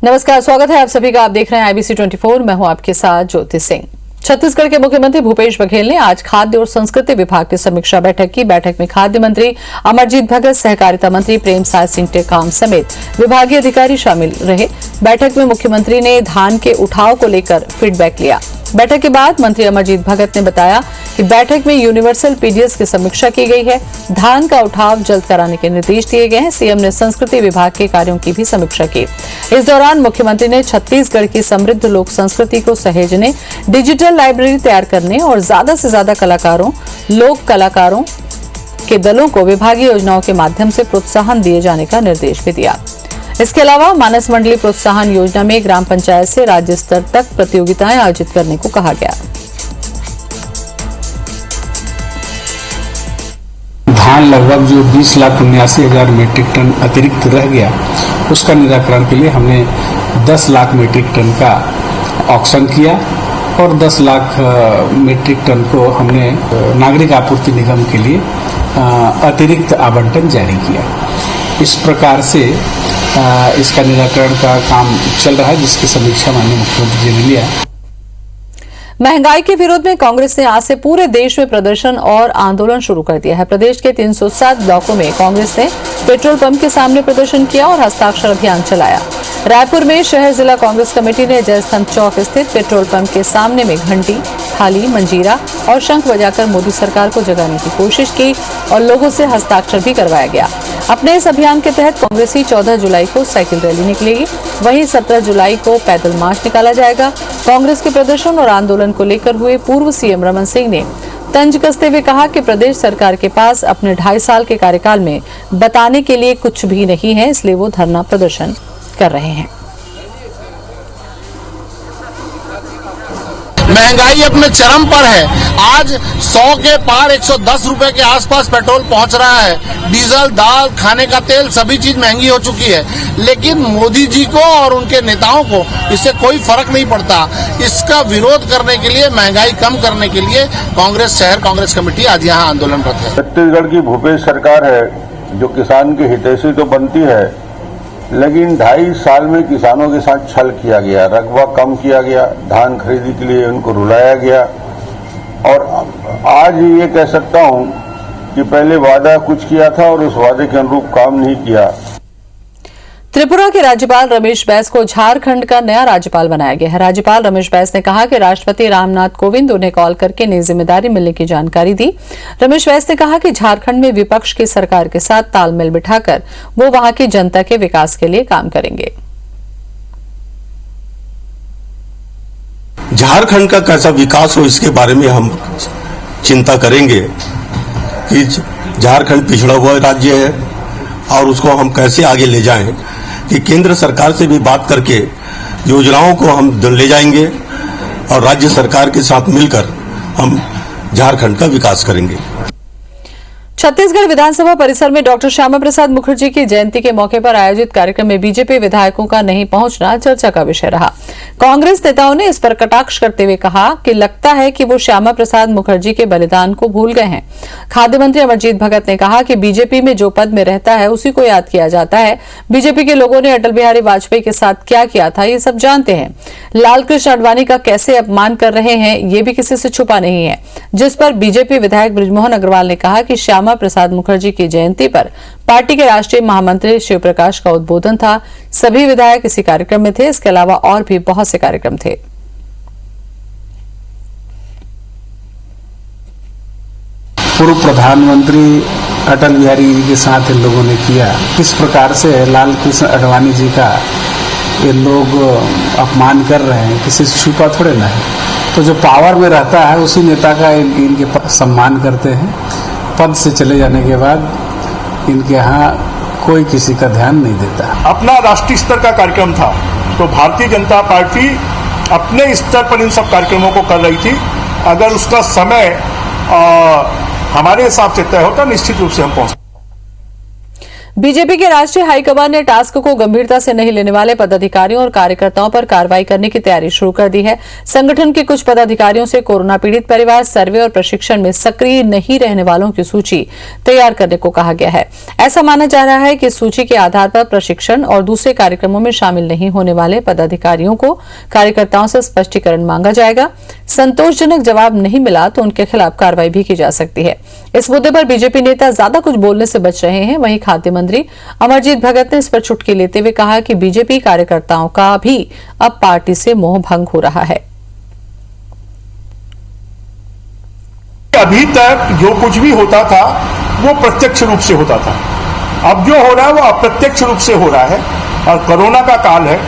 नमस्कार, स्वागत है आप सभी का। आप देख रहे हैं IBC 24। मैं हूं आपके साथ ज्योति सिंह। छत्तीसगढ़ के मुख्यमंत्री भूपेश बघेल ने आज खाद्य और संस्कृति विभाग की समीक्षा बैठक की। बैठक में खाद्य मंत्री अमरजीत भगत, सहकारिता मंत्री प्रेमसाय सिंह टेकाम समेत विभागीय अधिकारी शामिल रहे। बैठक में मुख्यमंत्री ने धान के उठाव को लेकर फीडबैक लिया। बैठक के बाद मंत्री अमरजीत भगत ने बताया कि बैठक में यूनिवर्सल पीडीएस की समीक्षा की गई है। धान का उठाव जल्द कराने के निर्देश दिए गए हैं। सीएम ने संस्कृति विभाग के कार्यों की भी समीक्षा की। इस दौरान मुख्यमंत्री ने छत्तीसगढ़ की समृद्ध लोक संस्कृति को सहेजने, डिजिटल लाइब्रेरी तैयार करने और ज्यादा से ज्यादा लोक कलाकारों के दलों को विभागीय योजनाओं के माध्यम से प्रोत्साहन दिए जाने का निर्देश भी दिया। इसके अलावा मानस मंडली प्रोत्साहन योजना में ग्राम पंचायत से राज्य स्तर तक प्रतियोगिताएं आयोजित करने को कहा गया। धान लगभग जो 20,79,000 मीट्रिक टन अतिरिक्त रह गया, उसका निराकरण के लिए हमने 10 लाख मीट्रिक टन का ऑक्शन किया और 10 लाख मीट्रिक टन को हमने नागरिक आपूर्ति निगम के लिए अतिरिक्त आवंटन जारी किया। इस प्रकार से इसका निराकरण का काम चल रहा है, जिसकी समीक्षा माननीय मुख्यमंत्री जी ने लिया। महंगाई के विरोध में कांग्रेस ने आज से पूरे देश में प्रदर्शन और आंदोलन शुरू कर दिया है। प्रदेश के 307 ब्लॉकों में कांग्रेस ने पेट्रोल पंप के सामने प्रदर्शन किया और हस्ताक्षर अभियान चलाया। रायपुर में शहर जिला कांग्रेस कमेटी ने जयस्तंभ चौक स्थित पेट्रोल पंप के सामने में घंटी, थाली, मंजीरा और शंख बजाकर मोदी सरकार को जगाने की कोशिश की और लोगों से हस्ताक्षर भी करवाया गया। अपने इस अभियान के तहत कांग्रेसी 14 जुलाई को साइकिल रैली निकलेगी, वहीं 17 जुलाई को पैदल मार्च निकाला जाएगा। कांग्रेस के प्रदर्शन और आंदोलन को लेकर हुए पूर्व सीएम रमन सिंह ने तंज कसते हुए कहा कि प्रदेश सरकार के पास अपने 2.5 साल के कार्यकाल में बताने के लिए कुछ भी नहीं है, इसलिए वो धरना प्रदर्शन कर रहे हैं। महंगाई अपने चरम पर है। आज 100 के पार 110 रुपए के आसपास पेट्रोल पहुंच रहा है। डीजल, दाल, खाने का तेल, सभी चीज महंगी हो चुकी है, लेकिन मोदी जी को और उनके नेताओं को इससे कोई फर्क नहीं पड़ता। इसका विरोध करने के लिए, महंगाई कम करने के लिए कांग्रेस शहर कांग्रेस कमेटी आज यहाँ आंदोलनरत है। छत्तीसगढ़ की भूपेश सरकार है जो किसान की हितैषी तो बनती है, लेकिन 2.5 साल में किसानों के साथ छल किया गया, रकबा कम किया गया, धान खरीदी के लिए उनको रुलाया गया। और आज ये कह सकता हूं कि पहले वादा कुछ किया था और उस वादे के अनुरूप काम नहीं किया। त्रिपुरा के राज्यपाल रमेश बैस को झारखंड का नया राज्यपाल बनाया गया है। राज्यपाल रमेश बैस ने कहा कि राष्ट्रपति रामनाथ कोविंद उन्हें कॉल करके नई जिम्मेदारी मिलने की जानकारी दी। रमेश बैस ने कहा कि झारखंड में विपक्ष की सरकार के साथ तालमेल बिठाकर वो वहां की जनता के विकास के लिए काम करेंगे। झारखंड का कैसा विकास हो, इसके बारे में हम चिंता करेंगे कि झारखंड पिछड़ा हुआ राज्य है और उसको हम कैसे आगे ले जाएं, कि केंद्र सरकार से भी बात करके योजनाओं को हम ले जाएंगे और राज्य सरकार के साथ मिलकर हम झारखंड का विकास करेंगे। छत्तीसगढ़ विधानसभा परिसर में डॉक्टर श्यामा प्रसाद मुखर्जी की जयंती के मौके पर आयोजित कार्यक्रम में बीजेपी विधायकों का नहीं पहुंचना चर्चा का विषय रहा। कांग्रेस नेताओं ने इस पर कटाक्ष करते हुए कहा कि लगता है कि वो श्यामा प्रसाद मुखर्जी के बलिदान को भूल गए हैं। खाद्य मंत्री अमरजीत भगत ने कहा कि बीजेपी में जो पद में रहता है उसी को याद किया जाता है। बीजेपी के लोगों ने अटल बिहारी वाजपेयी के साथ क्या किया था ये सब जानते हैं। लालकृष्ण आडवाणी का कैसे अपमान कर रहे हैं ये भी किसी से छुपा नहीं है। जिस पर बीजेपी विधायक बृजमोहन अग्रवाल ने कहा कि श्यामा प्रसाद मुखर्जी की जयंती पर पार्टी के राष्ट्रीय महामंत्री शिव प्रकाश का उद्बोधन था। सभी विधायक इसी कार्यक्रम में थे। इसके अलावा और भी बहुत से कार्यक्रम थे। पूर्व प्रधानमंत्री अटल बिहारी जी के साथ इन लोगों ने किया, किस प्रकार से लालकृष्ण आडवाणी जी का ये लोग अपमान कर रहे हैं, किसी से छुपा थोड़े ना है। तो जो पावर में रहता है उसी नेता का इनके सम्मान करते हैं। पद से चले जाने के बाद इनके यहाँ कोई किसी का ध्यान नहीं देता। अपना राष्ट्रीय स्तर का कार्यक्रम था, तो भारतीय जनता पार्टी अपने स्तर पर इन सब कार्यक्रमों को कर रही थी। अगर उसका समय हमारे हिसाब से तय होता, निश्चित रूप से हम पहुंच। बीजेपी के राष्ट्रीय हाईकमान ने टास्क को गंभीरता से नहीं लेने वाले पदाधिकारियों और कार्यकर्ताओं पर कार्रवाई करने की तैयारी शुरू कर दी है। संगठन के कुछ पदाधिकारियों से कोरोना पीड़ित परिवार सर्वे और प्रशिक्षण में सक्रिय नहीं रहने वालों की सूची तैयार करने को कहा गया है। ऐसा माना जा रहा है कि इस सूची के आधार पर प्रशिक्षण और दूसरे कार्यक्रमों में शामिल नहीं होने वाले पदाधिकारियों को कार्यकर्ताओं से स्पष्टीकरण मांगा जाएगा। संतोषजनक जवाब नहीं मिला तो उनके खिलाफ कार्रवाई भी की जा सकती है। इस मुद्दे पर बीजेपी नेता ज्यादा कुछ बोलने से बच रहे हैं। वहीं खाद्य मंत्री अमरजीत भगत ने इस पर चुटकी लेते हुए कहा कि बीजेपी कार्यकर्ताओं का भी अब पार्टी से मोह भंग हो रहा है। अभी तक जो कुछ भी होता था वो प्रत्यक्ष रूप से होता था, अब जो हो रहा है वो अप्रत्यक्ष रूप से हो रहा है। और कोरोना का काल है,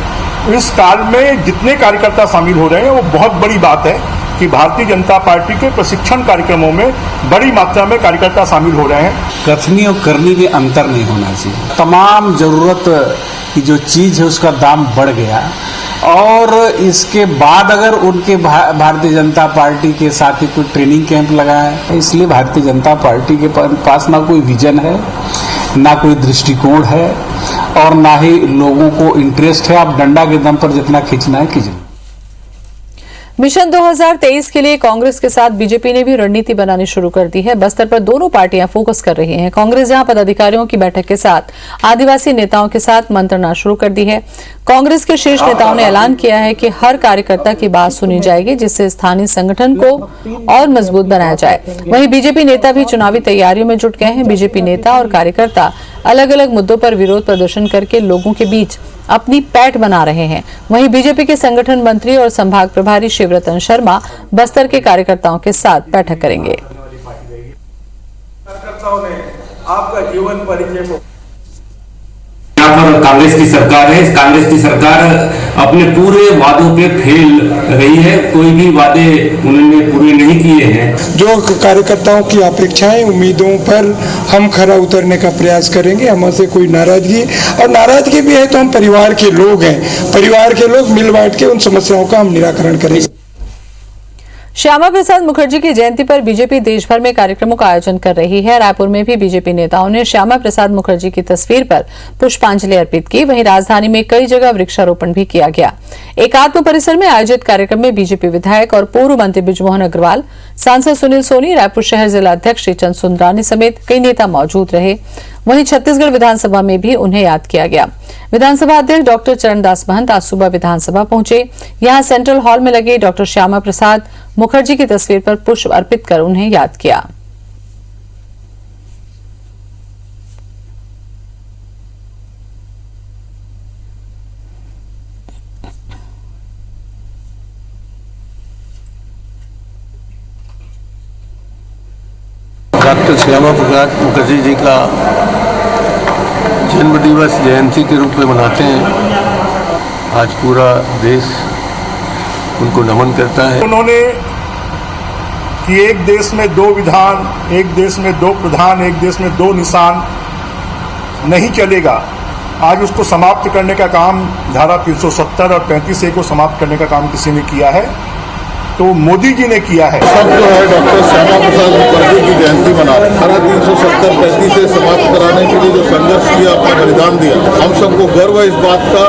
इस काल में जितने कार्यकर्ता शामिल हो रहे हैं वो बहुत बड़ी बात है कि भारतीय जनता पार्टी के प्रशिक्षण कार्यक्रमों में बड़ी मात्रा में कार्यकर्ता शामिल हो रहे हैं। कथनी और करनी में अंतर नहीं होना चाहिए। तमाम जरूरत की जो चीज है उसका दाम बढ़ गया और इसके बाद अगर उनके भारतीय जनता पार्टी के साथ ही कोई ट्रेनिंग कैंप लगाया है, इसलिए भारतीय जनता पार्टी के पास ना कोई विजन है, ना कोई दृष्टिकोण है और ना ही लोगों को इंटरेस्ट है। आप डंडा के दम पर जितना खींचना है कीजिए। मिशन 2023 के लिए कांग्रेस के साथ बीजेपी ने भी रणनीति बनानी शुरू कर दी है। बस्तर पर दोनों पार्टियां फोकस कर रही हैं। कांग्रेस जहां पदाधिकारियों की बैठक के साथ आदिवासी नेताओं के साथ मंत्रणा शुरू कर दी है। कांग्रेस के शीर्ष नेताओं ने ऐलान किया है कि हर कार्यकर्ता की बात सुनी जाएगी, जिससे स्थानीय संगठन को और मजबूत बनाया जाए। वहीं बीजेपी नेता भी चुनावी तैयारियों में जुट गए हैं। बीजेपी नेता और कार्यकर्ता अलग अलग मुद्दों पर विरोध प्रदर्शन करके लोगों के बीच अपनी पैठ बना रहे हैं। वहीं बीजेपी के संगठन मंत्री और संभाग प्रभारी शिवरतन शर्मा बस्तर के कार्यकर्ताओं के साथ बैठक करेंगे। आपका जीवन परिचय यहाँ पर कांग्रेस की सरकार है। कांग्रेस की सरकार अपने पूरे वादों पे फेल रही है। कोई भी वादे उन्होंने पूरे नहीं किए हैं। जो कार्यकर्ताओं की अपेक्षाएं उम्मीदों पर हम खरा उतरने का प्रयास करेंगे। हमसे कोई नाराजगी और नाराजगी भी है तो हम परिवार के लोग हैं, परिवार के लोग मिल बांट के उन समस्याओं का हम निराकरण करेंगे। श्यामा प्रसाद मुखर्जी की जयंती पर बीजेपी देश भर में कार्यक्रमों का आयोजन कर रही है। रायपुर में भी बीजेपी नेताओं ने श्यामा प्रसाद मुखर्जी की तस्वीर पर पुष्पांजलि अर्पित की। वहीं राजधानी में कई जगह वृक्षारोपण भी किया गया। एकात्म परिसर में आयोजित कार्यक्रम में बीजेपी विधायक और पूर्व मंत्री बृजमोहन अग्रवाल, सांसद सुनील सोनी, रायपुर शहर जिला अध्यक्ष श्रीचंद सुंदरानी समेत कई नेता मौजूद रहे। वहीं छत्तीसगढ़ विधानसभा में भी उन्हें याद किया गया। विधानसभा अध्यक्ष डॉक्टर चरणदास महंत आज सुबह विधानसभा पहुंचे। यहां सेंट्रल हॉल में लगे डॉक्टर श्यामा प्रसाद मुखर्जी की तस्वीर पर पुष्प अर्पित कर उन्हें याद किया। डॉक्टर श्यामा प्रसाद मुखर्जी जी का जन्म दिवस जयंती के रूप में मनाते हैं। आज पूरा देश उनको नमन करता है। उन्होंने कि एक देश में दो विधान, एक देश में दो प्रधान, एक देश में दो निशान नहीं चलेगा। आज उसको समाप्त करने का काम धारा 370 और 35A को समाप्त करने का काम किसी ने किया है तो मोदी जी ने किया है। सब जो है डॉक्टर श्यामा प्रसाद मुखर्जी की जयंती मना रहे हैं। धारा 370-35 से समाप्त कराने के लिए जो संघर्ष किया, अपना बलिदान दिया, हम सबको गर्व है इस बात का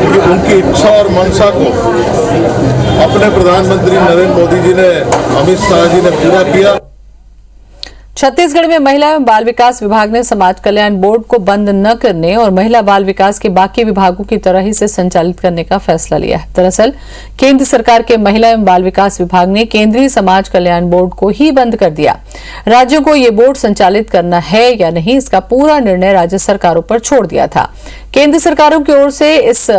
कि उनकी इच्छा और मंशा को अपने प्रधानमंत्री नरेंद्र मोदी जी ने, अमित शाह जी ने पूरा किया। छत्तीसगढ़ में महिला एवं बाल विकास विभाग ने समाज कल्याण बोर्ड को बंद न करने और महिला बाल विकास के बाकी विभागों की तरह ही से संचालित करने का फैसला लिया है। दरअसल केंद्र सरकार के महिला एवं बाल विकास विभाग ने केंद्रीय समाज कल्याण बोर्ड को ही बंद कर दिया। राज्यों को ये बोर्ड संचालित करना है या नहीं, इसका पूरा निर्णय राज्य सरकारों पर छोड़ दिया था। केंद्र सरकारों की ओर से इस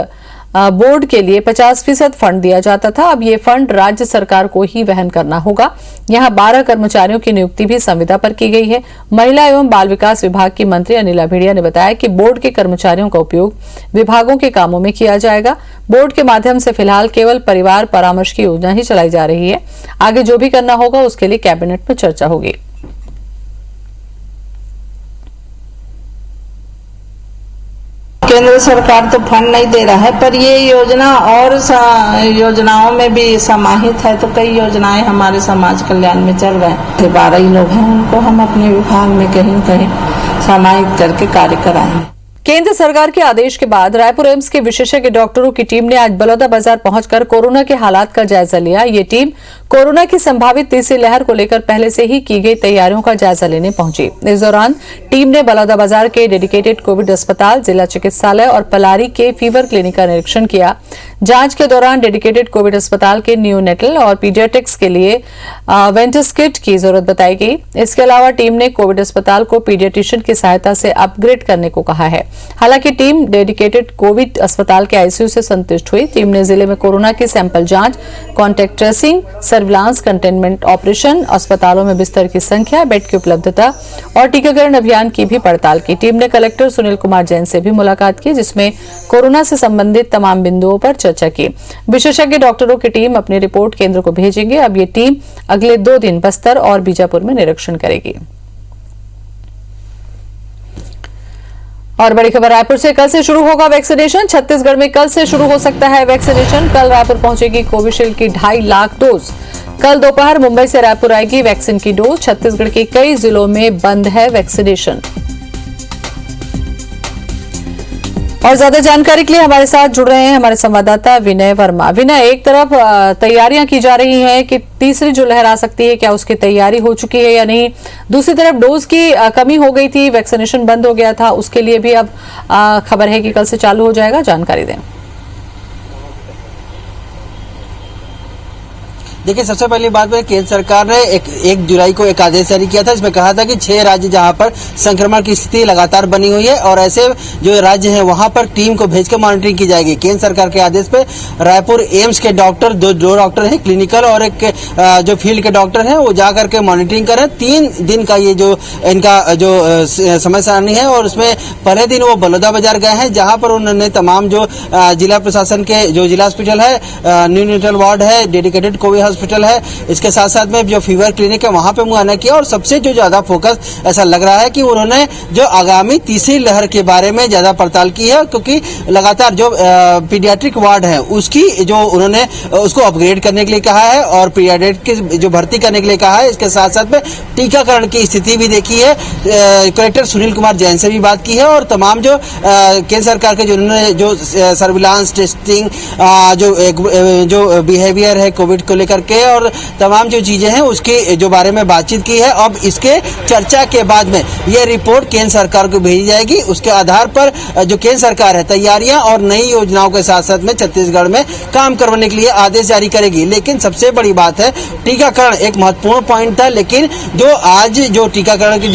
बोर्ड के लिए 50% फंड दिया जाता था। अब ये फंड राज्य सरकार को ही वहन करना होगा। यहाँ 12 कर्मचारियों की नियुक्ति भी संविदा पर की गई है। महिला एवं बाल विकास विभाग की मंत्री अनिला भेड़िया ने बताया कि बोर्ड के कर्मचारियों का उपयोग विभागों के कामों में किया जाएगा। बोर्ड के माध्यम से फिलहाल केवल परिवार परामर्श की योजना ही चलाई जा रही है। आगे जो भी करना होगा उसके लिए कैबिनेट में चर्चा होगी। केंद्र सरकार तो फंड नहीं दे रहा है, पर ये योजना और योजनाओं में भी समाहित है। तो कई योजनाएं हमारे समाज कल्याण में चल रहे हैं। 12 ही लोग हैं, उनको हम अपने विभाग में कहीं कहीं समाहित करके कार्य कराएंगे। केंद्र सरकार के आदेश के बाद रायपुर एम्स के विशेषज्ञ डॉक्टरों की टीम ने आज बलौदाबाजार पहुंचकर कोरोना के हालात का जायजा लिया। ये टीम कोरोना की संभावित तीसरी लहर को लेकर पहले से ही की गई तैयारियों का जायजा लेने पहुंची। इस दौरान टीम ने बलौदाबाजार के डेडिकेटेड कोविड अस्पताल, जिला चिकित्सालय और पलारी के फीवर क्लिनिक का निरीक्षण किया। जांच के दौरान डेडिकेटेड कोविड अस्पताल के नियोनेटल और पीडियाट्रिक्स के लिए वेंटिस किट की जरूरत बताई गई। इसके अलावा टीम ने कोविड अस्पताल को पीडियाट्रिशियन की सहायता से अपग्रेड करने को कहा है। हालांकि टीम डेडिकेटेड कोविड अस्पताल के आईसीयू से संतुष्ट हुई। टीम ने जिले में कोरोना की सैंपल जांच, contact tracing, surveillance, containment operation, अस्पतालों में बिस्तर की संख्या, बेड की उपलब्धता और टीकाकरण अभियान की भी पड़ताल की। टीम ने कलेक्टर सुनील कुमार जैन से भी मुलाकात की, जिसमें कोरोना से संबंधित तमाम बिंदुओं पर चर्चा की। विशेषज्ञ डॉक्टरों की टीम अपनी रिपोर्ट केंद्र को भेजेंगे। अब ये टीम अगले 2 दिन बस्तर और बीजापुर में निरीक्षण करेगी। और बड़ी खबर रायपुर से, कल से शुरू होगा वैक्सीनेशन। छत्तीसगढ़ में कल से शुरू हो सकता है वैक्सीनेशन। कल रायपुर पहुंचेगी कोविशील्ड की 2.5 लाख डोज। कल दोपहर मुंबई से रायपुर आएगी वैक्सीन की डोज। छत्तीसगढ़ के कई जिलों में बंद है वैक्सीनेशन। और ज्यादा जानकारी के लिए हमारे साथ जुड़ रहे हैं हमारे संवाददाता विनय वर्मा। विनय, एक तरफ तैयारियां की जा रही हैं कि तीसरी जो लहर आ सकती है, क्या उसकी तैयारी हो चुकी है या नहीं? दूसरी तरफ डोज की कमी हो गई थी, वैक्सीनेशन बंद हो गया था, उसके लिए भी अब खबर है कि कल से चालू हो जाएगा। जानकारी दें। देखिए, सबसे पहली बात में केंद्र सरकार ने 1 जुलाई को एक आदेश जारी किया था। इसमें कहा था कि 6 राज्य जहां पर संक्रमण की स्थिति लगातार बनी हुई है और ऐसे जो राज्य हैं वहां पर टीम को भेजकर मॉनिटरिंग की जाएगी। केंद्र सरकार के आदेश पे रायपुर एम्स के डॉक्टर, दो डॉक्टर हैं क्लिनिकल और एक जो फील्ड के डॉक्टर हैं, वो जाकर के मॉनिटरिंग करें। 3 दिन का ये जो इनका जो समय सारणी है और उसमें पहले दिन वो बलौदाबाजार गए हैं, जहां पर उन्होंने तमाम जो जिला प्रशासन के जो जिला हॉस्पिटल है, न्यूनेटल वार्ड है, डेडिकेटेड कोविड हॉस्पिटल है, इसके साथ साथ में जो फीवर क्लिनिक है वहां पे मुआयना किया। और सबसे जो ज्यादा फोकस ऐसा लग रहा है कि उन्होंने जो आगामी तीसरी लहर के बारे में ज्यादा पड़ताल की है, क्योंकि लगातार जो पीडियाट्रिक वार्ड है उसकी जो उन्होंने उसको अपग्रेड करने के लिए कहा है और पीडियाट्रिक की जो भर्ती करने के लिए कहा है। इसके साथ साथ में टीकाकरण की स्थिति भी देखी है। कलेक्टर सुनील कुमार जैन से भी बात की है और तमाम जो केंद्र सरकार के जो उन्होंने जो सर्विलांस, टेस्टिंग, जो बिहेवियर है कोविड को लेकर के और तमाम जो चीजें हैं उसके जो बारे में बातचीत की है। अब इसके चर्चा के बाद में ये रिपोर्ट केंद्र सरकार को भेजी जाएगी। उसके आधार पर जो केंद्र सरकार है तैयारियां और नई योजनाओं के साथ साथ में छत्तीसगढ़ में काम करवाने के लिए आदेश जारी करेगी। लेकिन सबसे बड़ी बात है टीकाकरण एक महत्वपूर्ण पॉइंट था, लेकिन जो आज जो टीकाकरण की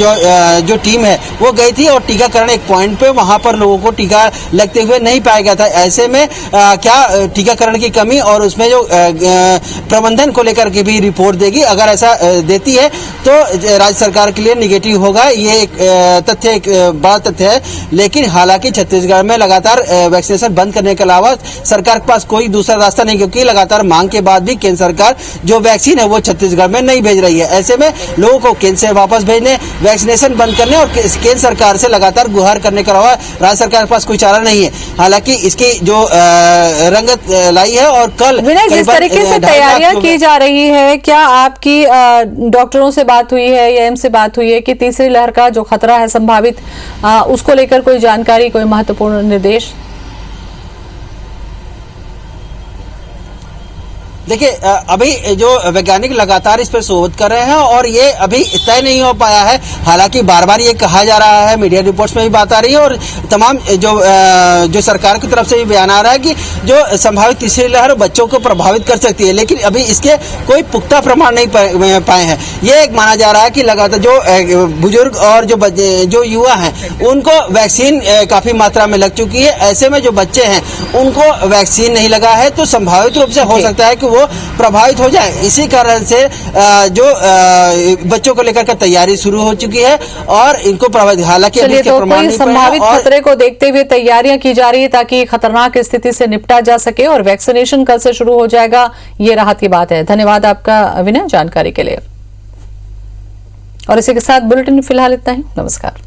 जो टीम है वो गई थी और टीकाकरण एक पॉइंट पे वहां पर लोगों को टीका लगते हुए नहीं पाया गया था। ऐसे में क्या टीकाकरण की कमी और उसमें जो प्रबंधन को लेकर के भी रिपोर्ट देगी। अगर ऐसा देती है तो राज्य सरकार के लिए निगेटिव होगा। ये एक तथ्य, एक बड़ा तथ्य है। लेकिन हालांकि छत्तीसगढ़ में लगातार वैक्सीनेशन बंद करने के अलावा सरकार के पास कोई दूसरा रास्ता नहीं, क्योंकि लगातार मांग के बाद भी केंद्र सरकार जो वैक्सीन है वो छत्तीसगढ़ में नहीं भेज रही है। ऐसे में लोगों को केंद्र से वापस भेजने, वैक्सीनेशन बंद करने और केंद्र सरकार से लगातार गुहार करने के अलावा राज्य सरकार के पास कोई चारा नहीं है। हालांकि इसकी जो रंगत लाई है और कल जिस तरीके से तैयारियां की जा रही है, क्या आपकी डॉक्टरों से बात हुई है या एम्स से बात हुई है कि तीसरी लहर का जो खतरा है संभावित, उसको लेकर कोई जानकारी, कोई महत्वपूर्ण निर्देश? देखिए, अभी जो वैज्ञानिक लगातार इस पर शोध कर रहे हैं और ये अभी तय नहीं हो पाया है। हालांकि बार बार ये कहा जा रहा है, मीडिया रिपोर्ट्स में भी बात आ रही है और तमाम जो सरकार की तरफ से भी बयान आ रहा है कि जो संभावित तीसरी लहर बच्चों को प्रभावित कर सकती है, लेकिन अभी इसके कोई पुख्ता प्रमाण नहीं पाए हैं। ये एक माना जा रहा है कि लगातार जो बुजुर्ग और जो युवा हैं उनको वैक्सीन काफी मात्रा में लग चुकी है। ऐसे में जो बच्चे हैं उनको वैक्सीन नहीं लगा है, तो संभावित रूप से हो सकता है कि वो प्रभावित हो जाए। इसी कारण से जो बच्चों को लेकर के तैयारी शुरू हो चुकी है और इनको प्रभावित, हालांकि अभी इसके प्रमाण नहीं संभावित खतरे को देखते हुए तैयारियां की जा रही है ताकि खतरनाक स्थिति से निपटा जा सके और वैक्सीनेशन कल से शुरू हो जाएगा। ये राहत की बात है। धन्यवाद आपका विनय जानकारी के लिए। और इसी के साथ बुलेटिन फिलहाल इतना ही। नमस्कार।